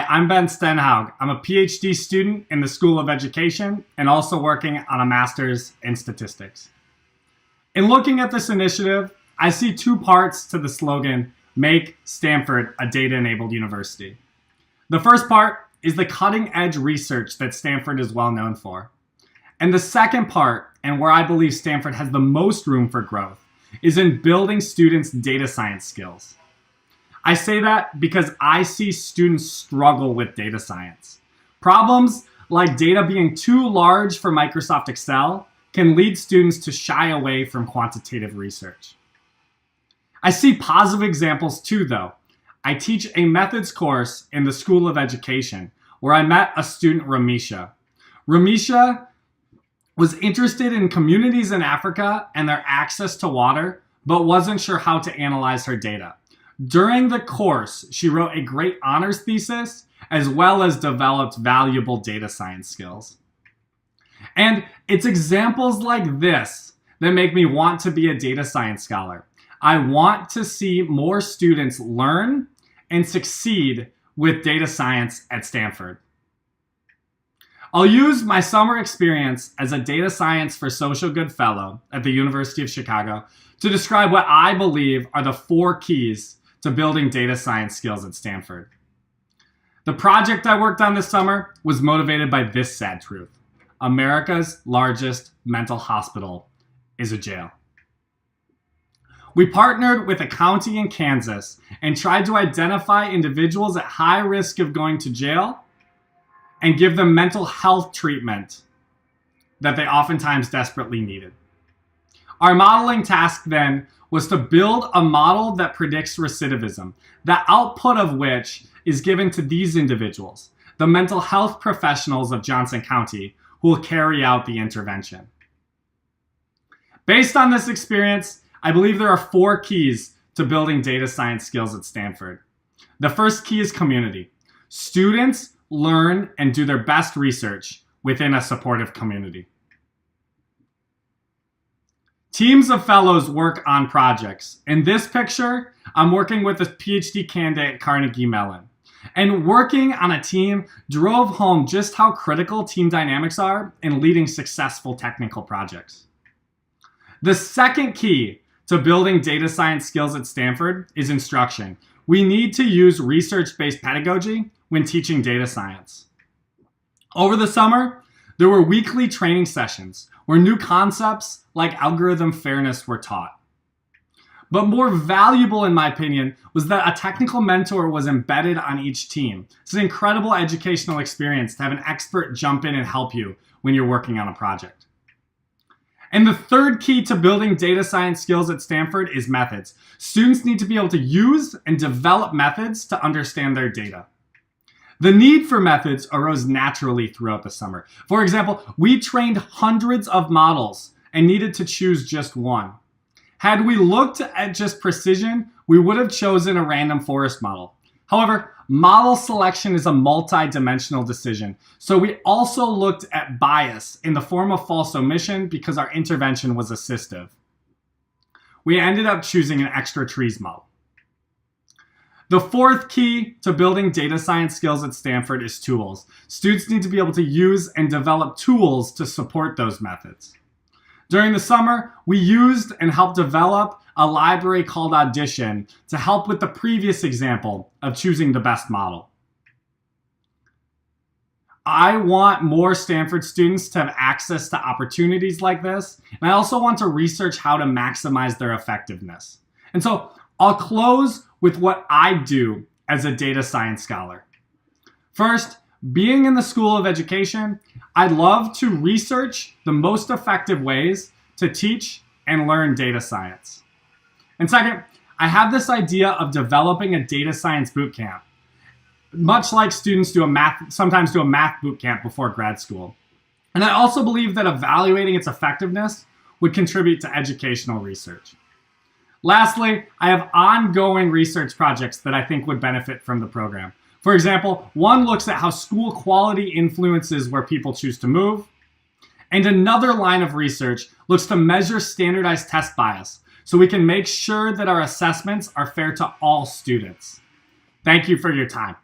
Hi, I'm Ben Stenhaug. I'm a PhD student in the School of Education and also working on a master's in statistics. In looking at this initiative, I see two parts to the slogan, "Make Stanford a Data-Enabled University." The first part is the cutting-edge research that Stanford is well known for. And the second part, and where I believe Stanford has the most room for growth, is in building students' data science skills. I say that because I see students struggle with data science. Problems like data being too large for Microsoft Excel can lead students to shy away from quantitative research. I see positive examples too, though. I teach a methods course in the School of Education where I met a student, Ramisha. Ramisha was interested in communities in Africa and their access to water, but wasn't sure how to analyze her data. During the course, she wrote a great honors thesis, as well as developed valuable data science skills. And it's examples like this that make me want to be a data science scholar. I want to see more students learn and succeed with data science at Stanford. I'll use my summer experience as a data science for social good fellow at the University of Chicago to describe what I believe are the 4 keys to building data science skills at Stanford. The project I worked on this summer was motivated by this sad truth. America's largest mental hospital is a jail. We partnered with a county in Kansas and tried to identify individuals at high risk of going to jail and give them mental health treatment that they oftentimes desperately needed. Our modeling task then was to build a model that predicts recidivism, the output of which is given to these individuals, the mental health professionals of Johnson County, who will carry out the intervention. Based on this experience, I believe there are 4 keys to building data science skills at Stanford. The first key is community. Students learn and do their best research within a supportive community. Teams of fellows work on projects. In this picture, I'm working with a PhD candidate at Carnegie Mellon. And working on a team drove home just how critical team dynamics are in leading successful technical projects. The second key to building data science skills at Stanford is instruction. We need to use research-based pedagogy when teaching data science. Over the summer, there were weekly training sessions where new concepts like algorithm fairness were taught. But more valuable, in my opinion, was that a technical mentor was embedded on each team. It's an incredible educational experience to have an expert jump in and help you when you're working on a project. And the third key to building data science skills at Stanford is methods. Students need to be able to use and develop methods to understand their data. The need for methods arose naturally throughout the summer. For example, we trained hundreds of models and needed to choose just one. Had we looked at just precision, we would have chosen a random forest model. However, model selection is a multi-dimensional decision, so we also looked at bias in the form of false omission because our intervention was assistive. We ended up choosing an extra trees model. The fourth key to building data science skills at Stanford is tools. Students need to be able to use and develop tools to support those methods. During the summer, we used and helped develop a library called Audition to help with the previous example of choosing the best model. I want more Stanford students to have access to opportunities like this, and I also want to research how to maximize their effectiveness. And so I'll close with what I do as a data science scholar. First, being in the School of Education, I love to research the most effective ways to teach and learn data science. And second, I have this idea of developing a data science boot camp, much like students sometimes do a math boot camp before grad school. And I also believe that evaluating its effectiveness would contribute to educational research. Lastly, I have ongoing research projects that I think would benefit from the program. For example, one looks at how school quality influences where people choose to move, and another line of research looks to measure standardized test bias so we can make sure that our assessments are fair to all students. Thank you for your time.